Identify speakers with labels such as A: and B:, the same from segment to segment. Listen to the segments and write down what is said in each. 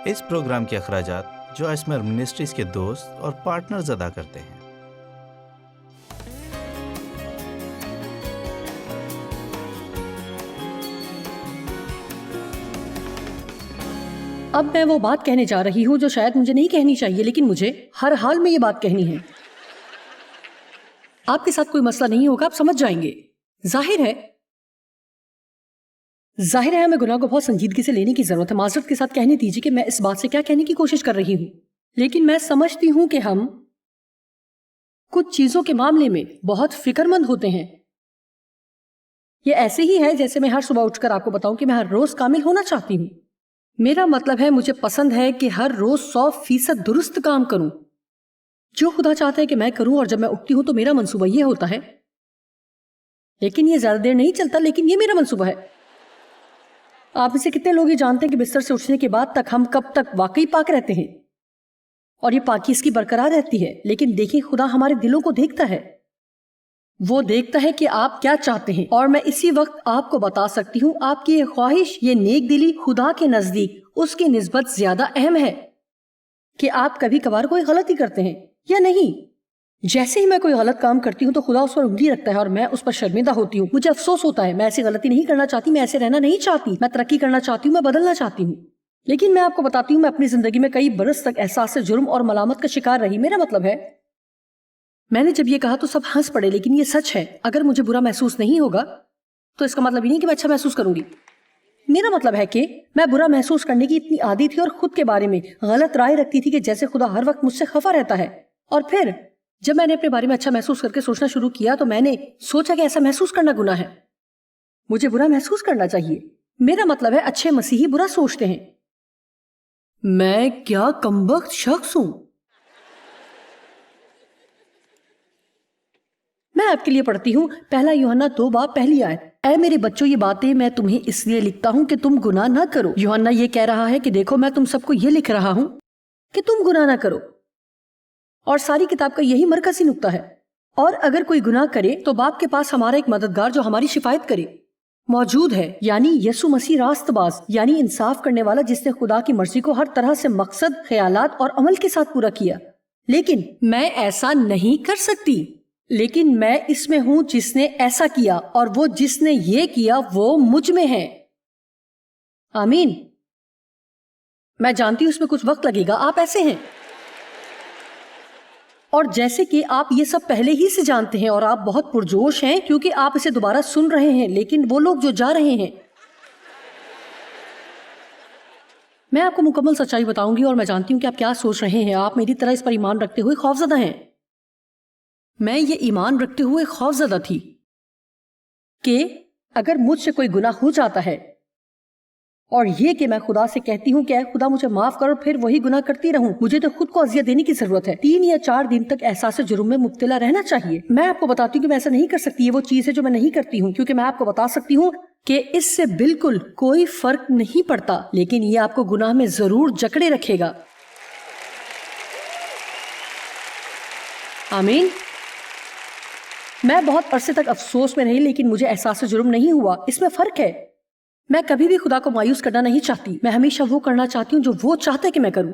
A: اس programme کے اخراجات جو اسمر منسٹریز کے دوست اور پارٹنرز ادا کرتے ہیں۔
B: اب میں وہ بات کہنے جا رہی ہوں جو شاید مجھے نہیں کہنی چاہیے، لیکن مجھے ہر حال میں یہ بات کہنی ہے۔ آپ کے ساتھ کوئی مسئلہ نہیں ہوگا، آپ سمجھ جائیں گے۔ ظاہر ہے ہمیں گناہ کو بہت سنجیدگی سے لینے کی ضرورت ہے۔ معذرت کے ساتھ کہنے دیجیے کہ میں اس بات سے کیا کہنے کی کوشش کر رہی ہوں، لیکن میں سمجھتی ہوں کہ ہم کچھ چیزوں کے معاملے میں بہت فکر مند ہوتے ہیں۔ یہ ایسے ہی ہے جیسے میں ہر صبح اٹھ کر آپ کو بتاؤں کہ میں ہر روز کامل ہونا چاہتی ہوں۔ میرا مطلب ہے مجھے پسند ہے کہ ہر روز 100% درست کام کروں، جو خدا چاہتا ہے کہ میں کروں، اور جب میں اٹھتی ہوں تو میرا منصوبہ یہ ہوتا ہے، لیکن یہ زیادہ دیر نہیں چلتا، لیکن یہ میرا منصوبہ ہے۔ آپ میں سے کتنے لوگ یہ جانتے ہیں کہ بستر سے اٹھنے کے بعد تک ہم کب تک واقعی پاک رہتے ہیں، اور یہ پاکی اس کی برقرار رہتی ہے۔ لیکن دیکھیں، خدا ہمارے دلوں کو دیکھتا ہے، وہ دیکھتا ہے کہ آپ کیا چاہتے ہیں، اور میں اسی وقت آپ کو بتا سکتی ہوں آپ کی یہ خواہش، یہ نیک دلی خدا کے نزدیک اس کی نسبت زیادہ اہم ہے کہ آپ کبھی کبھار کوئی غلطی کرتے ہیں یا نہیں۔ جیسے ہی میں کوئی غلط کام کرتی ہوں تو خدا اس پر انگلی رکھتا ہے اور میں اس پر شرمندہ ہوتی ہوں، مجھے افسوس ہوتا ہے۔ میں ایسی غلطی نہیں کرنا چاہتی، میں ایسے رہنا نہیں چاہتی، میں ترقی کرنا چاہتی ہوں، میں بدلنا چاہتی ہوں۔ لیکن میں آپ کو بتاتی ہوں، میں اپنی زندگی میں کئی برس تک احساس جرم اور ملامت کا شکار رہی۔ میرا مطلب ہے، میں نے جب یہ کہا تو سب ہنس پڑے، لیکن یہ سچ ہے۔ اگر مجھے برا محسوس نہیں ہوگا تو اس کا مطلب یہ نہیں کہ میں اچھا محسوس کروں گی۔ میرا مطلب ہے کہ میں برا محسوس کرنے کی اتنی عادی تھی اور خود کے بارے میں غلط رائے رکھتی تھی کہ جیسے خدا ہر وقت مجھ سے خفا رہتا ہے۔ اور پھر جب میں نے اپنے بارے میں اچھا محسوس کر کے سوچنا شروع کیا تو میں نے سوچا کہ ایسا محسوس کرنا گناہ ہے، مجھے برا محسوس کرنا چاہیے۔ میرا مطلب ہے اچھے مسیحی برا سوچتے ہیں۔ میں کیا کمبخت شخص ہوں۔ میں آپ کے لیے پڑھتی ہوں پہلا یوحنا 2 پہلی آیت۔ اے میرے بچوں، یہ باتیں میں تمہیں اس لیے لکھتا ہوں کہ تم گناہ نہ کرو۔ یوحنا یہ کہہ رہا ہے کہ دیکھو، میں تم سب کو یہ لکھ رہا ہوں کہ تم گناہ نہ کرو، اور ساری کتاب کا یہی مرکزی نقطہ ہے۔ اور اگر کوئی گناہ کرے تو باپ کے پاس ہمارا ایک مددگار جو ہماری شفایت کرے موجود ہے، یعنی یسوع مسیح راست باز، یعنی انصاف کرنے والا، جس نے خدا کی مرضی کو ہر طرح سے مقصد، خیالات اور عمل کے ساتھ پورا کیا۔ لیکن میں ایسا نہیں کر سکتی، لیکن میں اس میں ہوں جس نے ایسا کیا، اور وہ جس نے یہ کیا وہ مجھ میں ہے۔ آمین۔ میں جانتی ہوں اس میں کچھ وقت لگے گا، آپ ایسے ہیں، اور جیسے کہ آپ یہ سب پہلے ہی سے جانتے ہیں، اور آپ بہت پرجوش ہیں کیونکہ آپ اسے دوبارہ سن رہے ہیں۔ لیکن وہ لوگ جو جا رہے ہیں، میں آپ کو مکمل سچائی بتاؤں گی، اور میں جانتی ہوں کہ آپ کیا سوچ رہے ہیں۔ آپ میری طرح اس پر ایمان رکھتے ہوئے خوفزدہ ہیں۔ میں یہ ایمان رکھتے ہوئے خوفزدہ تھی کہ اگر مجھ سے کوئی گناہ ہو جاتا ہے، اور یہ کہ میں خدا سے کہتی ہوں کہ اے خدا مجھے معاف کر، اور پھر وہی گناہ کرتی رہوں، مجھے تو خود کو اذیت دینے کی ضرورت ہے۔ 3 یا 4 دن تک احساس جرم میں مبتلا رہنا چاہیے۔ میں آپ کو بتاتی ہوں کہ میں ایسا نہیں کر سکتی، یہ وہ چیز ہے جو میں نہیں کرتی ہوں، کیونکہ میں آپ کو بتا سکتی ہوں کہ اس سے بالکل کوئی فرق نہیں پڑتا، لیکن یہ آپ کو گناہ میں ضرور جکڑے رکھے گا۔ آمین۔ میں بہت عرصے تک افسوس میں رہی، لیکن مجھے احساس جرم نہیں ہوا۔ اس میں فرق ہے۔ میں کبھی بھی خدا کو مایوس کرنا نہیں چاہتی، میں ہمیشہ وہ کرنا چاہتی ہوں جو وہ چاہتا ہے کہ میں کروں۔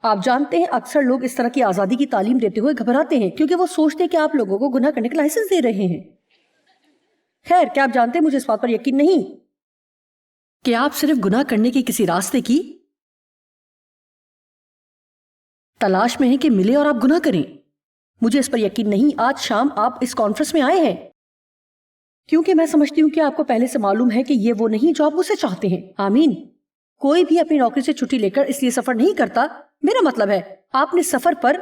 B: آپ جانتے ہیں اکثر لوگ اس طرح کی آزادی کی تعلیم دیتے ہوئے گھبراتے ہیں، کیونکہ وہ سوچتے ہیں کہ آپ لوگوں کو گناہ کرنے کا لائسنس دے رہے ہیں۔ خیر، کیا آپ جانتے ہیں، مجھے اس بات پر یقین نہیں کہ آپ صرف گناہ کرنے کے کسی راستے کی تلاش میں ہیں کہ ملے اور آپ گناہ کریں۔ مجھے اس پر یقین نہیں۔ آج شام آپ اس کانفرنس میں آئے ہیں کیونکہ میں سمجھتی ہوں کہ آپ کو پہلے سے معلوم ہے کہ یہ وہ نہیں جو آپ مجھ سے چاہتے ہیں۔ آمین۔ کوئی بھی اپنی نوکری سے چھٹی لے کر اس لیے سفر نہیں کرتا۔ میرا مطلب ہے آپ نے سفر پر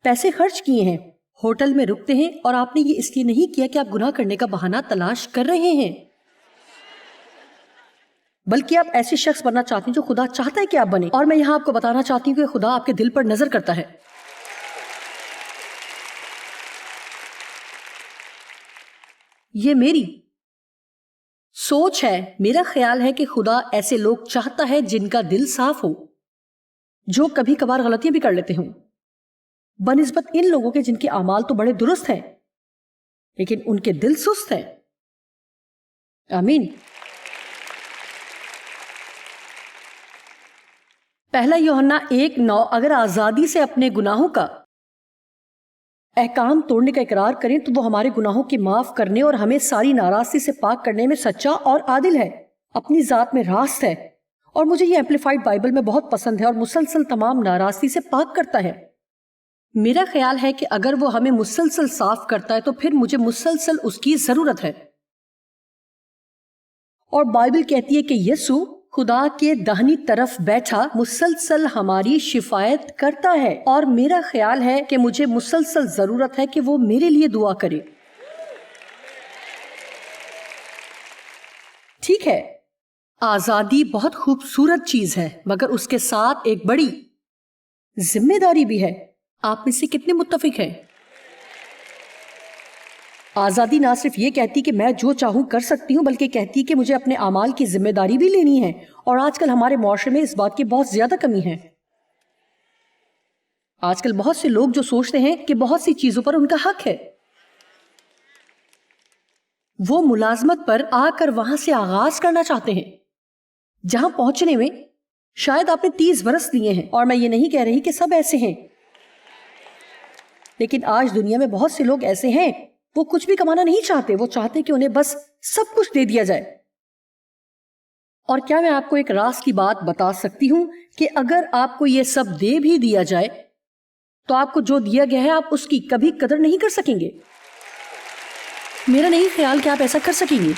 B: پیسے خرچ کیے ہیں، ہوٹل میں رکتے ہیں، اور آپ نے یہ اس لیے نہیں کیا کہ آپ گناہ کرنے کا بہانہ تلاش کر رہے ہیں، بلکہ آپ ایسے شخص بننا چاہتے ہیں جو خدا چاہتا ہے کہ آپ بنیں۔ اور میں یہاں آپ کو بتانا چاہتی ہوں کہ خدا آپ کے دل پر نظر کرتا ہے۔ یہ میری سوچ ہے، میرا خیال ہے کہ خدا ایسے لوگ چاہتا ہے جن کا دل صاف ہو، جو کبھی کبھار غلطیاں بھی کر لیتے ہوں، بنسبت ان لوگوں کے جن کے اعمال تو بڑے درست ہیں لیکن ان کے دل سست ہیں۔ آمین۔ پہلا یوحنا 1:9 اگر آزادی سے اپنے گناہوں کا احکام توڑنے کا اقرار کریں تو وہ ہمارے گناہوں کے معاف کرنے اور ہمیں ساری ناراضگی سے پاک کرنے میں سچا اور عادل ہے، اپنی ذات میں راست ہے، اور مجھے یہ ایمپلیفائڈ بائبل میں بہت پسند ہے اور مسلسل تمام ناراضگی سے پاک کرتا ہے۔ میرا خیال ہے کہ اگر وہ ہمیں مسلسل صاف کرتا ہے تو پھر مجھے مسلسل اس کی ضرورت ہے۔ اور بائبل کہتی ہے کہ یسوع خدا کے داہنی طرف بیٹھا مسلسل ہماری شفاعت کرتا ہے، اور میرا خیال ہے کہ مجھے مسلسل ضرورت ہے کہ وہ میرے لیے دعا کرے۔ ٹھیک ہے، آزادی بہت خوبصورت چیز ہے، مگر اس کے ساتھ ایک بڑی ذمہ داری بھی ہے۔ آپ میں سے کتنے متفق ہیں؟ آزادی نہ صرف یہ کہتی کہ میں جو چاہوں کر سکتی ہوں، بلکہ کہتی کہ مجھے اپنے اعمال کی ذمہ داری بھی لینی ہے، اور آج کل ہمارے معاشرے میں اس بات کی بہت زیادہ کمی ہے۔ آج کل بہت سے لوگ جو سوچتے ہیں کہ بہت سی چیزوں پر ان کا حق ہے، وہ ملازمت پر آ کر وہاں سے آغاز کرنا چاہتے ہیں جہاں پہنچنے میں شاید آپ نے 30 برس لیے ہیں، اور میں یہ نہیں کہہ رہی کہ سب ایسے ہیں، لیکن آج دنیا میں بہت سے لوگ ایسے ہیں، وہ کچھ بھی کمانا نہیں چاہتے، وہ چاہتے کہ انہیں بس سب کچھ دے دیا جائے۔ اور کیا میں آپ کو ایک راز کی بات بتا سکتی ہوں کہ اگر آپ کو یہ سب دے بھی دیا جائے تو آپ کو جو دیا گیا ہے آپ اس کی کبھی قدر نہیں کر سکیں گے۔ میرا نہیں خیال کہ آپ ایسا کر سکیں گے۔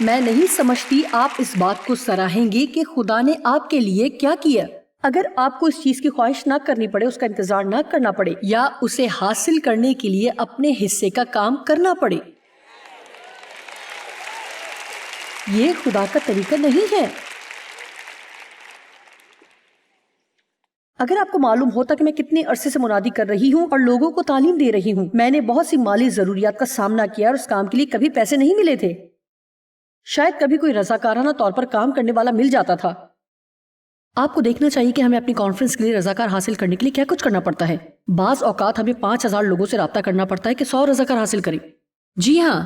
B: میں نہیں سمجھتی آپ اس بات کو سراہیں گے کہ خدا نے آپ کے لیے کیا کیا۔ اگر آپ کو اس چیز کی خواہش نہ کرنی پڑے، اس کا انتظار نہ کرنا پڑے، یا اسے حاصل کرنے کے لیے اپنے حصے کا کام کرنا پڑے، یہ خدا کا طریقہ نہیں ہے۔ اگر آپ کو معلوم ہوتا کہ میں کتنے عرصے سے منادی کر رہی ہوں اور لوگوں کو تعلیم دے رہی ہوں، میں نے بہت سی مالی ضروریات کا سامنا کیا اور اس کام کے لیے کبھی پیسے نہیں ملے تھے۔ شاید کبھی کوئی رضاکارانہ طور پر کام کرنے والا مل جاتا تھا۔ آپ کو دیکھنا چاہیے کہ ہمیں اپنی کانفرنس کے لیے رضاکار حاصل کرنے کے لیے کیا کچھ کرنا پڑتا ہے۔ بعض اوقات ہمیں 5000 لوگوں سے رابطہ کرنا پڑتا ہے کہ 100 رضاکار حاصل کریں۔ جی ہاں،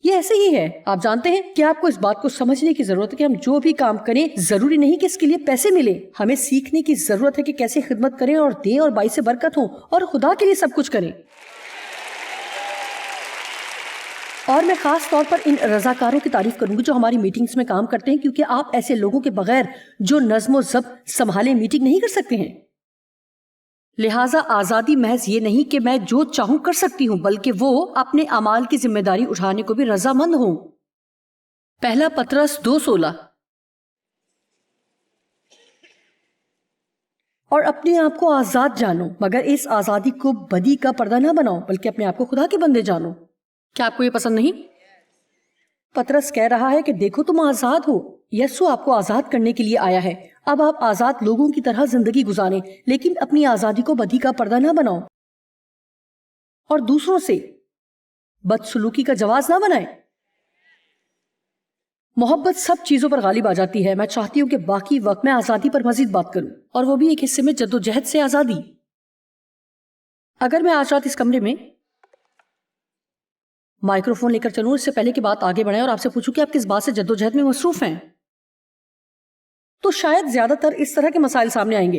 B: یہ ایسے ہی ہے۔ آپ جانتے ہیں کہ آپ کو اس بات کو سمجھنے کی ضرورت ہے کہ ہم جو بھی کام کریں ضروری نہیں کہ اس کے لیے پیسے ملے۔ ہمیں سیکھنے کی ضرورت ہے کہ کیسے خدمت کریں اور دیں اور باعث برکت ہوں اور خدا کے لیے سب کچھ کریں۔ اور میں خاص طور پر ان رضاکاروں کی تعریف کروں گی جو ہماری میٹنگز میں کام کرتے ہیں، کیونکہ آپ ایسے لوگوں کے بغیر جو نظم و ضبط سنبھالے میٹنگ نہیں کر سکتے ہیں۔ لہٰذا آزادی محض یہ نہیں کہ میں جو چاہوں کر سکتی ہوں، بلکہ وہ اپنے اعمال کی ذمہ داری اٹھانے کو بھی رضامند ہوں۔ پہلا پطرس 2:16۔ اور اپنے آپ کو آزاد جانو، مگر اس آزادی کو بدی کا پردہ نہ بناؤ، بلکہ اپنے آپ کو خدا کے بندے جانو۔ کیا آپ کو یہ پسند نہیں؟ پطرس کہہ رہا ہے کہ دیکھو تم آزاد ہو، یسوع آپ کو آزاد کرنے کے لیے آیا ہے۔ اب آپ آزاد لوگوں کی طرح زندگی گزاریں، لیکن اپنی آزادی کو بدی کا پردہ نہ بناؤ اور دوسروں سے بدسلوکی کا جواز نہ بنائیں۔ محبت سب چیزوں پر غالب آ جاتی ہے۔ میں چاہتی ہوں کہ باقی وقت میں آزادی پر مزید بات کروں، اور وہ بھی ایک حصے میں جد و جہد سے آزادی۔ اگر میں آج رات اس کمرے میں مائکروفون لے کر چلوں، اس سے پہلے کہ بات آگے بڑھیں اور آپ سے پوچھوں کہ آپ کس بات سے جد و جہد میں مصروف ہیں، تو شاید زیادہ تر اس طرح کے مسائل سامنے آئیں گے،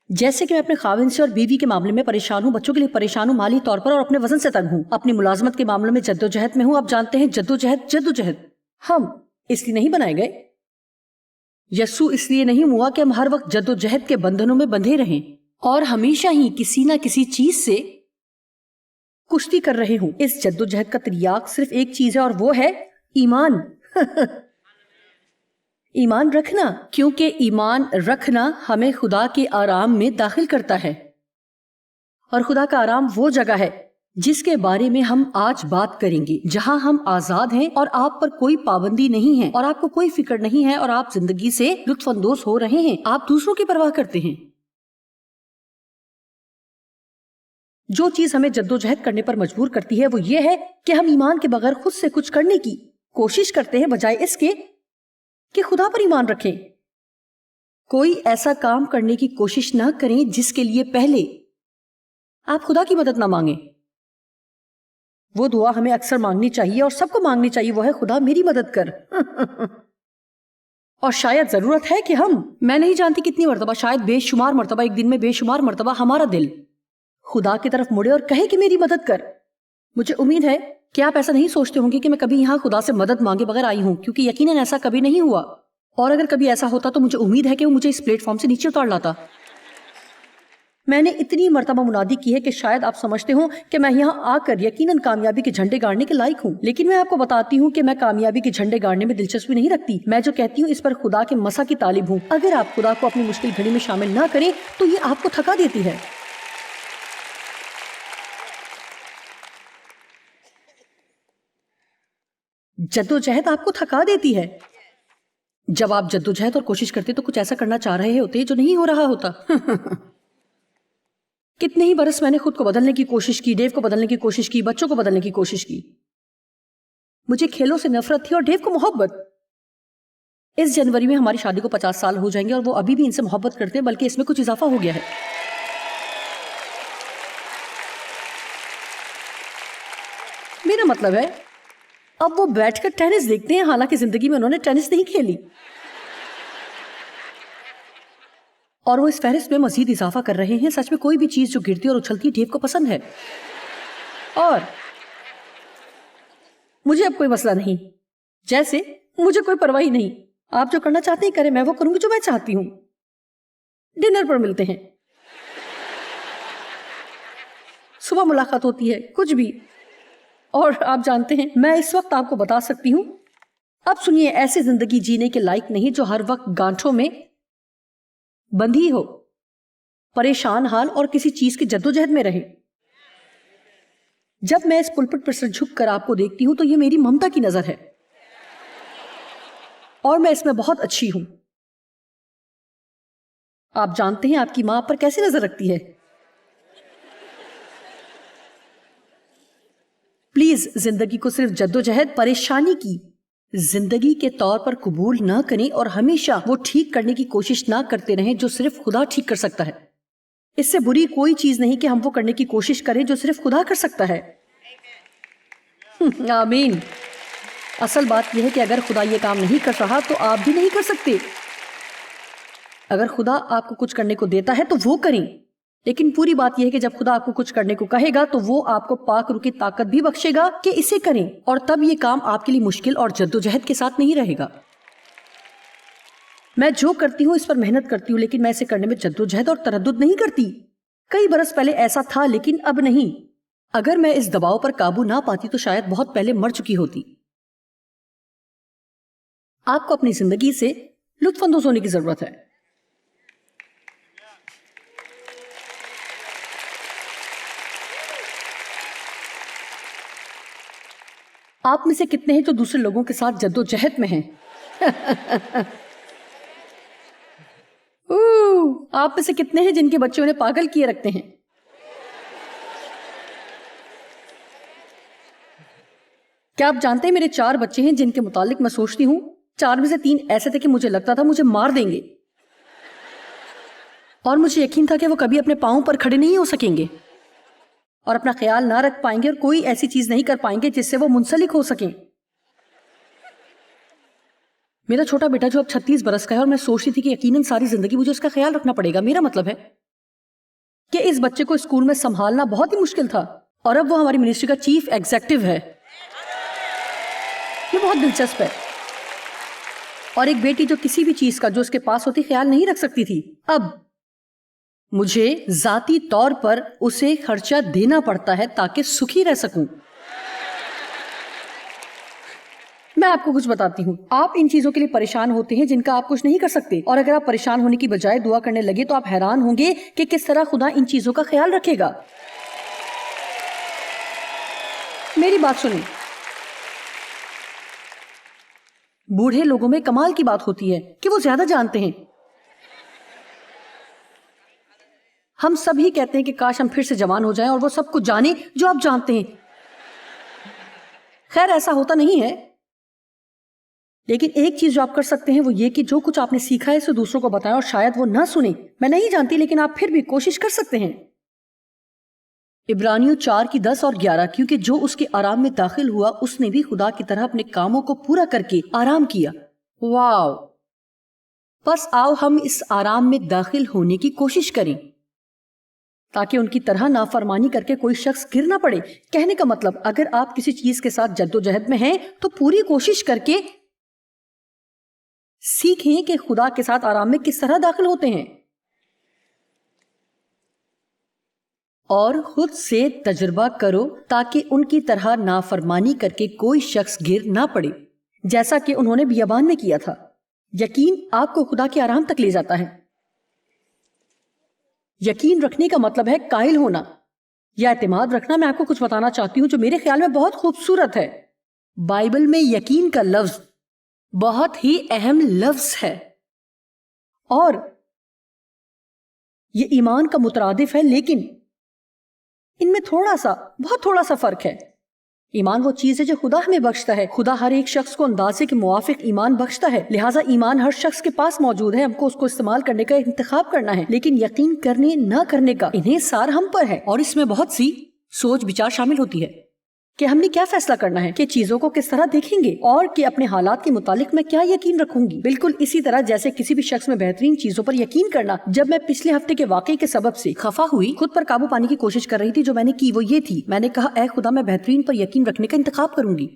B: جیسے کہ میں اپنے خاوند سے اور بیوی کے معاملے میں پریشان ہوں، بچوں کے لیے پریشان ہوں، مالی طور پر، اور اپنے وزن سے تنگ ہوں، اپنی ملازمت کے معاملے میں جد و جہد میں ہوں۔ آپ جانتے ہیں جد و جہد ہم اس لیے نہیں بنائے گئے، یسوع اس لیے نہیں ہوا کہ ہم ہر وقت جد و جہد کے بندھنوں میں بندھے رہیں اور ہمیشہ ہی کسی نہ کسی چیز سے کشتی کر رہے ہوں۔ اس جد و جہد کا تریاق صرف ایک چیز ہے، اور وہ ہے ایمان۔ ایمان رکھنا، کیونکہ ایمان رکھنا ہمیں خدا کے آرام میں داخل کرتا ہے، اور خدا کا آرام وہ جگہ ہے جس کے بارے میں ہم آج بات کریں گے، جہاں ہم آزاد ہیں اور آپ پر کوئی پابندی نہیں ہے، اور آپ کو کوئی فکر نہیں ہے، اور آپ زندگی سے لطف اندوز ہو رہے ہیں، آپ دوسروں کی پرواہ کرتے ہیں۔ جو چیز ہمیں جدوجہد کرنے پر مجبور کرتی ہے وہ یہ ہے کہ ہم ایمان کے بغیر خود سے کچھ کرنے کی کوشش کرتے ہیں، بجائے اس کے کہ خدا پر ایمان رکھیں۔ کوئی ایسا کام کرنے کی کوشش نہ کریں جس کے لیے پہلے آپ خدا کی مدد نہ مانگیں۔ وہ دعا ہمیں اکثر مانگنی چاہیے اور سب کو مانگنی چاہیے، وہ ہے خدا میری مدد کر۔ اور شاید ضرورت ہے کہ میں نہیں جانتی کتنی مرتبہ، شاید بے شمار مرتبہ، ایک دن میں بے شمار مرتبہ ہمارا دل خدا کی طرف مڑے اور کہے کہ میری مدد کر۔ مجھے امید ہے کہ آپ ایسا نہیں سوچتے ہوں گے کہ میں کبھی یہاں خدا سے مدد مانگے بغیر آئی ہوں، کیونکہ یقیناً ایسا کبھی نہیں ہوا، اور اگر کبھی ایسا ہوتا تو مجھے امید ہے کہ وہ مجھے اس پلیٹ فارم سے نیچے اتار لاتا۔ میں نے اتنی مرتبہ منادی کی ہے کہ شاید آپ سمجھتے ہوں کہ میں یہاں آ کر یقیناً کامیابی کے جھنڈے گاڑنے کے لائق ہوں، لیکن میں آپ کو بتاتی ہوں کہ میں کامیابی کے جھنڈے گاڑنے میں دلچسپی نہیں رکھتی۔ میں جو کہتی ہوں اس پر خدا کے مسا کی طالب ہوں۔ اگر آپ خدا کو اپنی مشکل گھڑی میں شامل نہ کریں تو یہ آپ کو تھکا دیتی ہے۔ جدوجہد آپ کو تھکا دیتی ہے۔ جب آپ جدوجہد اور کوشش کرتے تو کچھ ایسا کرنا چاہ رہے ہوتے جو نہیں ہو رہا ہوتا۔ کتنے ہی برس میں نے خود کو بدلنے کی کوشش کی، ڈیو کو بدلنے کی کوشش کی، بچوں کو بدلنے کی کوشش کی۔ مجھے کھیلوں سے نفرت تھی اور ڈیو کو محبت۔ اس جنوری میں ہماری شادی کو 50 سال ہو جائیں گے اور وہ ابھی بھی ان سے محبت کرتے ہیں، بلکہ اس میں کچھ اضافہ ہو گیا ہے۔ میرا مطلب ہے اب وہ بیٹھ کر ٹینس دیکھتے ہیں، حالانکہ زندگی میں انہوں نے ٹینس نہیں کھیلی، اور وہ اس فہرست میں مزید اضافہ کر رہے ہیں۔ سچ میں کوئی بھی چیز جو گرتی اور اچھلتی ڈیو کو پسند ہے، اور مجھے اب کوئی مسئلہ نہیں، جیسے مجھے کوئی پرواہ نہیں۔ آپ جو کرنا چاہتے ہیں کریں، میں وہ کروں گی جو میں چاہتی ہوں۔ ڈنر پر ملتے ہیں، صبح ملاقات ہوتی ہے، کچھ بھی۔ اور آپ جانتے ہیں میں اس وقت آپ کو بتا سکتی ہوں، اب سنیے، ایسی زندگی جینے کے لائق نہیں جو ہر وقت گانٹھوں میں بندھی ہو، پریشان حال اور کسی چیز کی جدوجہد میں رہے۔ جب میں اس پلپٹ پر سر جھک کر آپ کو دیکھتی ہوں تو یہ میری ممتا کی نظر ہے، اور میں اس میں بہت اچھی ہوں۔ آپ جانتے ہیں آپ کی ماں پر کیسی نظر رکھتی ہے۔ پلیز زندگی کو صرف جدوجہد، پریشانی کی زندگی کے طور پر قبول نہ کریں، اور ہمیشہ وہ ٹھیک کرنے کی کوشش نہ کرتے رہیں جو صرف خدا ٹھیک کر سکتا ہے۔ اس سے بری کوئی چیز نہیں کہ ہم وہ کرنے کی کوشش کریں جو صرف خدا کر سکتا ہے۔ آمین۔ اصل بات یہ ہے کہ اگر خدا یہ کام نہیں کر رہا تو آپ بھی نہیں کر سکتے۔ اگر خدا آپ کو کچھ کرنے کو دیتا ہے تو وہ کریں، لیکن پوری بات یہ ہے کہ جب خدا آپ کو کچھ کرنے کو کہے گا تو وہ آپ کو پاک روح کی طاقت بھی بخشے گا کہ اسے کریں، اور تب یہ کام آپ کے لیے مشکل اور جدوجہد کے ساتھ نہیں رہے گا۔ میں جو کرتی ہوں اس پر محنت کرتی ہوں، لیکن میں اسے کرنے میں جدوجہد اور تردد نہیں کرتی۔ کئی برس پہلے ایسا تھا، لیکن اب نہیں۔ اگر میں اس دباؤ پر قابو نہ پاتی تو شاید بہت پہلے مر چکی ہوتی۔ آپ کو اپنی زندگی سے لطف اندوز ہونے کی ضرورت ہے۔ آپ میں سے کتنے ہیں جو دوسرے لوگوں کے ساتھ جدوجہد میں ہیں؟ آپ میں سے کتنے ہیں جن کے بچے انہیں پاگل کیے رکھتے ہیں؟ کیا آپ جانتے ہیں میرے 4 بچے ہیں جن کے متعلق میں سوچتی ہوں 4 میں سے 3 ایسے تھے کہ مجھے لگتا تھا مجھے مار دیں گے، اور مجھے یقین تھا کہ وہ کبھی اپنے پاؤں پر کھڑے نہیں ہو سکیں گے اور اپنا خیال نہ رکھ پائیں گے اور کوئی ایسی چیز نہیں کر پائیں گے جس سے وہ منسلک ہو سکیں۔ میرا چھوٹا بیٹا جو اب 36 برس کا ہے، اور میں سوچتی تھی کہ یقیناً ساری زندگی مجھے اس کا خیال رکھنا پڑے گا۔ میرا مطلب ہے کہ اس بچے کو اسکول میں سنبھالنا بہت ہی مشکل تھا، اور اب وہ ہماری منسٹری کا چیف ایگزیکٹو ہے۔ یہ بہت دلچسپ ہے۔ اور ایک بیٹی جو کسی بھی چیز کا جو اس کے پاس ہوتی خیال نہیں رکھ سکتی تھی، اب مجھے ذاتی طور پر اسے خرچہ دینا پڑتا ہے تاکہ سکھی رہ سکوں۔ میں آپ کو کچھ بتاتی ہوں، آپ ان چیزوں کے لیے پریشان ہوتے ہیں جن کا آپ کچھ نہیں کر سکتے، اور اگر آپ پریشان ہونے کی بجائے دعا کرنے لگے تو آپ حیران ہوں گے کہ کس طرح خدا ان چیزوں کا خیال رکھے گا۔ میری بات سنیں، بوڑھے لوگوں میں کمال کی بات ہوتی ہے کہ وہ زیادہ جانتے ہیں۔ ہم سب ہی کہتے ہیں کہ کاش ہم پھر سے جوان ہو جائیں اور وہ سب کچھ جانیں جو آپ جانتے ہیں۔ خیر ایسا ہوتا نہیں ہے، لیکن ایک چیز جو آپ کر سکتے ہیں وہ یہ کہ جو کچھ آپ نے سیکھا ہے اسے دوسروں کو بتائیں، اور شاید وہ نہ سنیں، میں نہیں جانتی، لیکن آپ پھر بھی کوشش کر سکتے ہیں۔ عبرانیوں 4:10 اور 11، کیونکہ جو اس کے آرام میں داخل ہوا اس نے بھی خدا کی طرح اپنے کاموں کو پورا کر کے آرام کیا۔ واو! پس آؤ ہم اس آرام میں داخل ہونے کی کوشش کریں تاکہ ان کی طرح نافرمانی کر کے کوئی شخص گر نہ پڑے۔ کہنے کا مطلب، اگر آپ کسی چیز کے ساتھ جد و جہد میں ہیں تو پوری کوشش کر کے سیکھیں کہ خدا کے ساتھ آرام میں کس طرح داخل ہوتے ہیں، اور خود سے تجربہ کرو تاکہ ان کی طرح نافرمانی کر کے کوئی شخص گر نہ پڑے، جیسا کہ انہوں نے بیابان میں کیا تھا۔ یقین آپ کو خدا کے آرام تک لے جاتا ہے۔ یقین رکھنے کا مطلب ہے قائل ہونا یا اعتماد رکھنا۔ میں آپ کو کچھ بتانا چاہتی ہوں جو میرے خیال میں بہت خوبصورت ہے۔ بائبل میں یقین کا لفظ بہت ہی اہم لفظ ہے، اور یہ ایمان کا مترادف ہے، لیکن ان میں بہت تھوڑا سا فرق ہے۔ ایمان وہ چیز ہے جو خدا ہمیں بخشتا ہے۔ خدا ہر ایک شخص کو اندازے کے موافق ایمان بخشتا ہے، لہٰذا ایمان ہر شخص کے پاس موجود ہے، ہم کو اس کو استعمال کرنے کا انتخاب کرنا ہے۔ لیکن یقین کرنے نہ کرنے کا انحصار ہم پر ہے، اور اس میں بہت سی سوچ بچار شامل ہوتی ہے کہ ہم نے کیا فیصلہ کرنا ہے، کہ چیزوں کو کس طرح دیکھیں گے، اور کہ اپنے حالات کے متعلق میں کیا یقین رکھوں گی۔ بالکل اسی طرح جیسے کسی بھی شخص میں بہترین چیزوں پر یقین کرنا۔ جب میں پچھلے ہفتے کے واقعے کے سبب سے خفا ہوئی، خود پر قابو پانے کی کوشش کر رہی تھی، جو میں نے کی وہ یہ تھی، میں نے کہا اے خدا، میں بہترین پر یقین رکھنے کا انتخاب کروں گی۔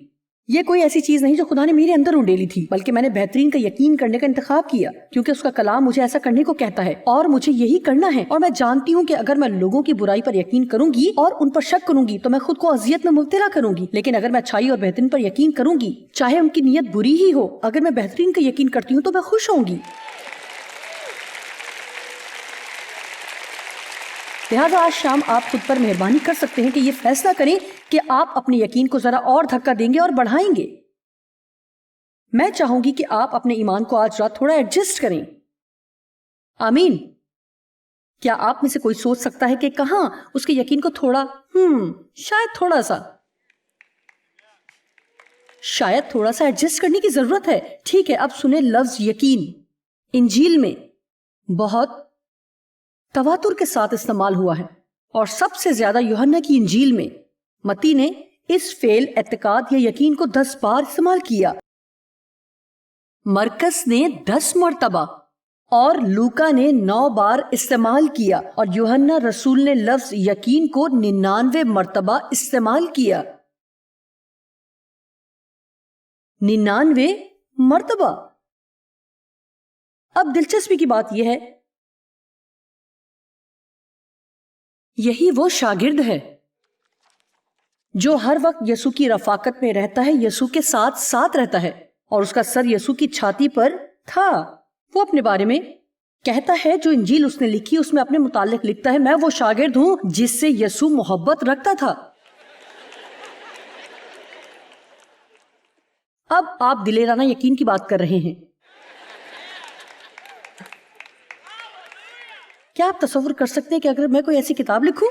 B: یہ کوئی ایسی چیز نہیں جو خدا نے میرے اندر انڈیلی تھی، بلکہ میں نے بہترین کا یقین کرنے کا انتخاب کیا، کیونکہ اس کا کلام مجھے ایسا کرنے کو کہتا ہے اور مجھے یہی کرنا ہے۔ اور میں جانتی ہوں کہ اگر میں لوگوں کی برائی پر یقین کروں گی اور ان پر شک کروں گی تو میں خود کو اذیت میں مبتلا کروں گی، لیکن اگر میں اچھائی اور بہترین پر یقین کروں گی، چاہے ان کی نیت بری ہی ہو، اگر میں بہترین کا یقین کرتی ہوں تو میں خوش ہوں گی۔ لہٰذا آج شام آپ خود پر مہربانی کر سکتے ہیں کہ یہ فیصلہ کریں کہ آپ اپنے یقین کو ذرا اور دھکا دیں گے اور بڑھائیں گے۔ میں چاہوں گی کہ آپ اپنے ایمان کو آج رات تھوڑا ایڈجسٹ کریں۔ آمین۔ کیا آپ میں سے کوئی سوچ سکتا ہے کہ کہاں اس کے یقین کو شاید تھوڑا سا ایڈجسٹ کرنے کی ضرورت ہے؟ ٹھیک ہے، اب سنیں لفظ یقین انجیل میں بہت تواتر کے ساتھ استعمال ہوا ہے، اور سب سے زیادہ یوحنا کی انجیل میں متی نے اس فعل اعتقاد یا یقین کو 10 بار استعمال کیا، مرکز نے 10 مرتبہ اور لوکا نے 9 بار استعمال کیا، اور یوحنا رسول نے لفظ یقین کو 99 مرتبہ استعمال کیا۔ 99 مرتبہ۔ اب دلچسپی کی بات یہ ہے، یہی وہ شاگرد ہے جو ہر وقت یسوع کی رفاقت میں رہتا ہے، یسوع کے ساتھ ساتھ رہتا ہے، اور اس کا سر یسوع کی چھاتی پر تھا۔ وہ اپنے بارے میں کہتا ہے، جو انجیل اس نے لکھی اس میں اپنے متعلق لکھتا ہے، میں وہ شاگرد ہوں جس سے یسوع محبت رکھتا تھا۔ اب آپ دلیرانہ یقین کی بات کر رہے ہیں۔ کیا آپ تصور کر سکتے ہیں کہ اگر میں کوئی ایسی کتاب لکھوں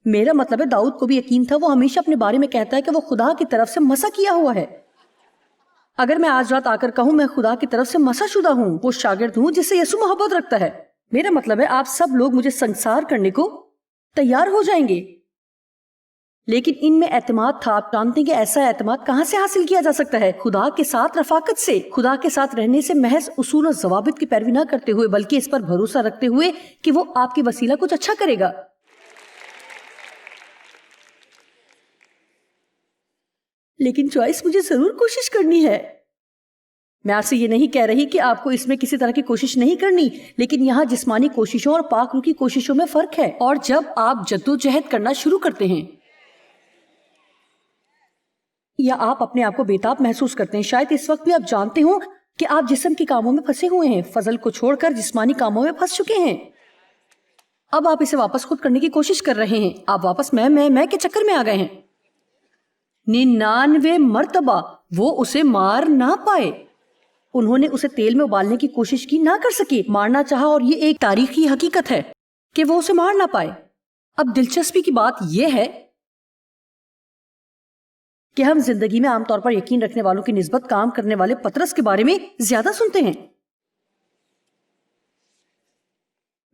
B: میرا مطلب ہے داؤد کو بھی یقین تھا، وہ ہمیشہ اپنے بارے میں کہتا ہے کہ وہ خدا کی طرف سے مسح کیا ہوا ہے۔ اگر میں آج رات آ کر کہوں میں خدا کی طرف سے مسح شدہ ہوں، وہ شاگرد ہوں جس سے یسوع محبت رکھتا ہے، میرا مطلب ہے آپ سب لوگ مجھے سنسار کرنے کو تیار ہو جائیں گے، لیکن ان میں اعتماد تھا۔ آپ جانتے ہیں کہ ایسا اعتماد کہاں سے حاصل کیا جا سکتا ہے؟ خدا کے ساتھ رفاقت سے، خدا کے ساتھ رہنے سے، محض اصول و ضوابط کی پیروی نہ کرتے ہوئے، بلکہ اس پر بھروسہ رکھتے ہوئے کہ وہ آپ کی وسیلہ کچھ اچھا کرے گا۔ لیکن چوائس مجھے ضرور کوشش کرنی ہے۔ میں آپ سے یہ نہیں کہہ رہی کہ آپ کو اس میں کسی طرح کی کوشش نہیں کرنی، لیکن یہاں جسمانی کوششوں اور پاک روح کی کوششوں میں فرق ہے۔ اور جب آپ جدوجہد کرنا شروع کرتے ہیں یا آپ اپنے آپ کو بے تاب محسوس کرتے ہیں، شاید اس وقت بھی آپ جانتے ہوں کہ آپ جسم کے کاموں میں پھنسے ہوئے ہیں، فضل کو چھوڑ کر جسمانی کاموں میں پھنس چکے ہیں۔ اب آپ اسے واپس خود کرنے کی کوشش کر رہے ہیں، آپ واپس میں کے چکر میں آ گئے ہیں۔ 99 مرتبہ وہ اسے مار نہ پائے، انہوں نے اسے تیل میں ابالنے کی کوشش کی، نہ کر سکے، مارنا چاہا، اور یہ ایک تاریخی حقیقت ہے کہ وہ اسے مار نہ پائے۔ اب دلچسپی کی بات یہ ہے کہ ہم زندگی میں عام طور پر یقین رکھنے والوں کی نسبت کام کرنے والے پطرس کے بارے میں زیادہ سنتے ہیں۔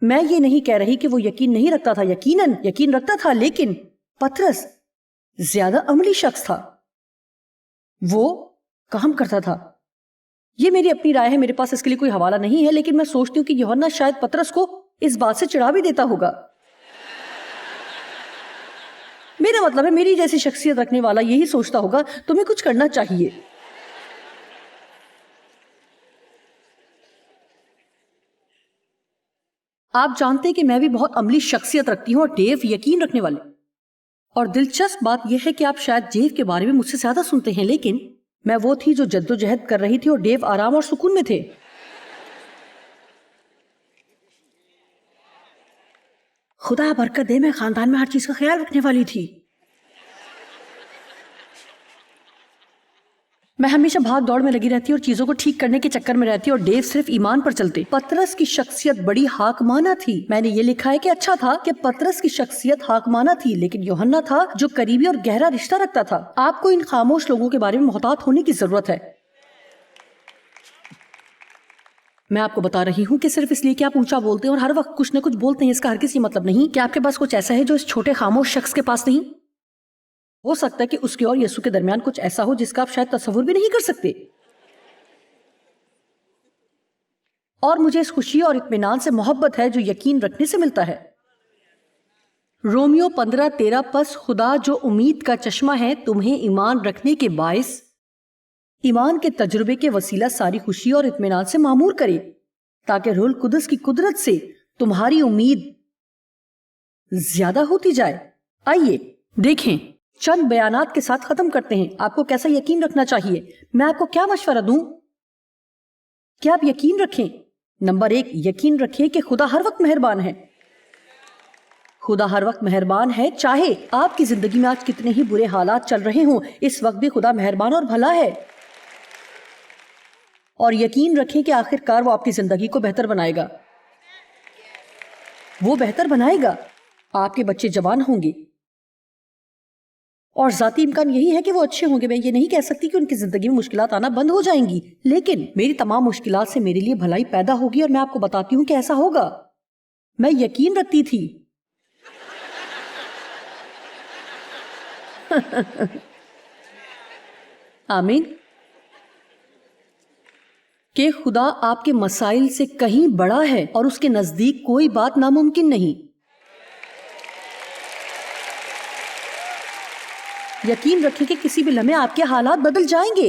B: میں یہ نہیں کہہ رہی کہ وہ یقین نہیں رکھتا تھا، یقیناً یقین رکھتا تھا، لیکن پطرس زیادہ عملی شخص تھا، وہ کام کرتا تھا۔ یہ میری اپنی رائے ہے، میرے پاس اس کے لیے کوئی حوالہ نہیں ہے، لیکن میں سوچتی ہوں کہ یوحنا شاید پطرس کو اس بات سے چڑھا بھی دیتا ہوگا۔ میرا مطلب ہے میری جیسی شخصیت رکھنے والا یہی سوچتا ہوگا تمہیں کچھ کرنا چاہیے۔ آپ جانتے ہیں کہ میں بھی بہت عملی شخصیت رکھتی ہوں اور ڈیو یقین رکھنے والے، اور دلچسپ بات یہ ہے کہ آپ شاید ڈیو کے بارے میں مجھ سے زیادہ سنتے ہیں، لیکن میں وہ تھی جو جدوجہد کر رہی تھی اور ڈیو آرام اور سکون میں تھے۔ خدا برکت دے، میں خاندان میں ہر چیز کا خیال رکھنے والی تھی۔ میں ہمیشہ بھاگ دوڑ میں لگی رہتی اور چیزوں کو ٹھیک کرنے کے چکر میں رہتی اور ڈیو صرف ایمان پر چلتے۔ پطرس کی شخصیت بڑی حاکمانہ تھی۔ میں نے یہ لکھا ہے کہ اچھا تھا کہ پطرس کی شخصیت حاکمانہ تھی، لیکن یوحنا تھا جو قریبی اور گہرا رشتہ رکھتا تھا۔ آپ کو ان خاموش لوگوں کے بارے میں محتاط ہونے کی ضرورت ہے۔ میں آپ کو بتا رہی ہوں کہ صرف اس لیے کہ آپ اونچا بولتے ہیں اور ہر وقت کچھ نہ کچھ بولتے ہیں، اس کا ہرگز یہ مطلب نہیں کہ آپ کے پاس کچھ ایسا ہے جو اس چھوٹے خاموش شخص کے پاس نہیں۔ ہو سکتا ہے کہ اس کے اور یسوع کے درمیان کچھ ایسا ہو جس کا آپ شاید تصور بھی نہیں کر سکتے۔ اور مجھے اس خوشی اور اطمینان سے محبت ہے جو یقین رکھنے سے ملتا ہے۔ رومیو 15:13 پس خدا جو امید کا چشمہ ہے تمہیں ایمان رکھنے کے باعث ایمان کے تجربے کے وسیلہ ساری خوشی اور اطمینان سے معمور کرے، تاکہ روح القدس کی قدرت سے تمہاری امید زیادہ ہوتی جائے۔ آئیے دیکھیں، چند بیانات کے ساتھ ختم کرتے ہیں۔ آپ کو کیسا یقین رکھنا چاہیے؟ میں آپ کو کیا مشورہ دوں کہ آپ یقین رکھیں؟ نمبر 1، یقین رکھیں کہ خدا ہر وقت مہربان ہے۔ خدا ہر وقت مہربان ہے، چاہے آپ کی زندگی میں آج کتنے ہی برے حالات چل رہے ہوں، اس وقت بھی خدا مہربان اور بھلا ہے۔ اور یقین رکھیں کہ آخر کار وہ آپ کی زندگی کو بہتر بنائے گا۔ وہ بہتر بنائے گا۔ آپ کے بچے جوان ہوں گے اور ذاتی امکان یہی ہے کہ وہ اچھے ہوں گے۔ میں یہ نہیں کہہ سکتی کہ ان کی زندگی میں مشکلات آنا بند ہو جائیں گی، لیکن میری تمام مشکلات سے میرے لیے بھلائی پیدا ہوگی، اور میں آپ کو بتاتی ہوں کہ ایسا ہوگا۔ میں یقین رکھتی تھی۔ آمین۔ کہ خدا آپ کے مسائل سے کہیں بڑا ہے اور اس کے نزدیک کوئی بات ناممکن نہیں۔ یقین رکھیں کہ کسی بھی لمحے آپ کے حالات بدل جائیں گے۔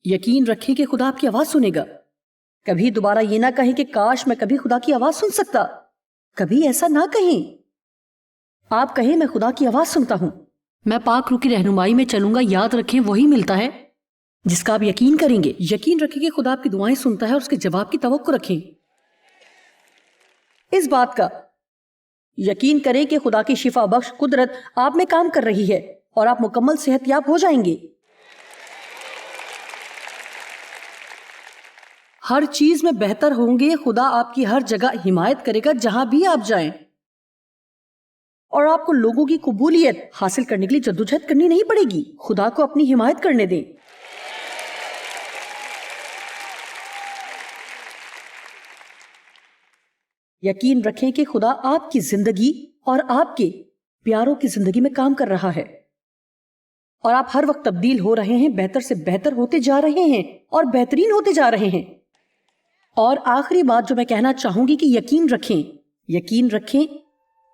B: یقین رکھیں کہ خدا آپ کی آواز سنے گا۔ کبھی دوبارہ یہ نہ کہیں کہ کاش میں کبھی خدا کی آواز سن سکتا۔ کبھی ایسا نہ کہیں۔ آپ کہیں میں خدا کی آواز سنتا ہوں، میں پاک روح کی رہنمائی میں چلوں گا۔ یاد رکھیں وہی ملتا ہے جس کا آپ یقین کریں گے۔ یقین رکھیں کہ خدا آپ کی دعائیں سنتا ہے اور اس کے جواب کی توقع رکھیں۔ اس بات کا یقین کریں کہ خدا کی شفا بخش قدرت آپ میں کام کر رہی ہے اور آپ مکمل صحت یاب ہو جائیں گے۔ ہر چیز میں بہتر ہوں گے۔ خدا آپ کی ہر جگہ حمایت کرے گا جہاں بھی آپ جائیں، اور آپ کو لوگوں کی قبولیت حاصل کرنے کے لیے جدوجہد کرنی نہیں پڑے گی۔ خدا کو اپنی حمایت کرنے دیں۔ یقین رکھیں کہ خدا آپ کی زندگی اور آپ کے پیاروں کی زندگی میں کام کر رہا ہے، اور آپ ہر وقت تبدیل ہو رہے ہیں، بہتر سے بہتر ہوتے جا رہے ہیں اور بہترین ہوتے جا رہے ہیں۔ اور آخری بات جو میں کہنا چاہوں گی کہ یقین رکھیں، یقین رکھیں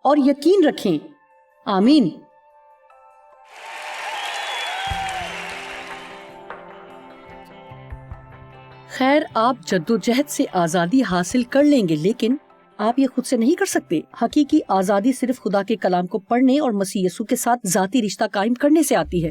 B: اور یقین رکھیں۔ آمین۔ خیر، آپ جدوجہد سے آزادی حاصل کر لیں گے، لیکن آپ یہ خود سے نہیں کر سکتے۔ حقیقی آزادی صرف خدا کے کلام کو پڑھنے اور مسیح یسوع کے ساتھ ذاتی رشتہ قائم کرنے سے آتی ہے۔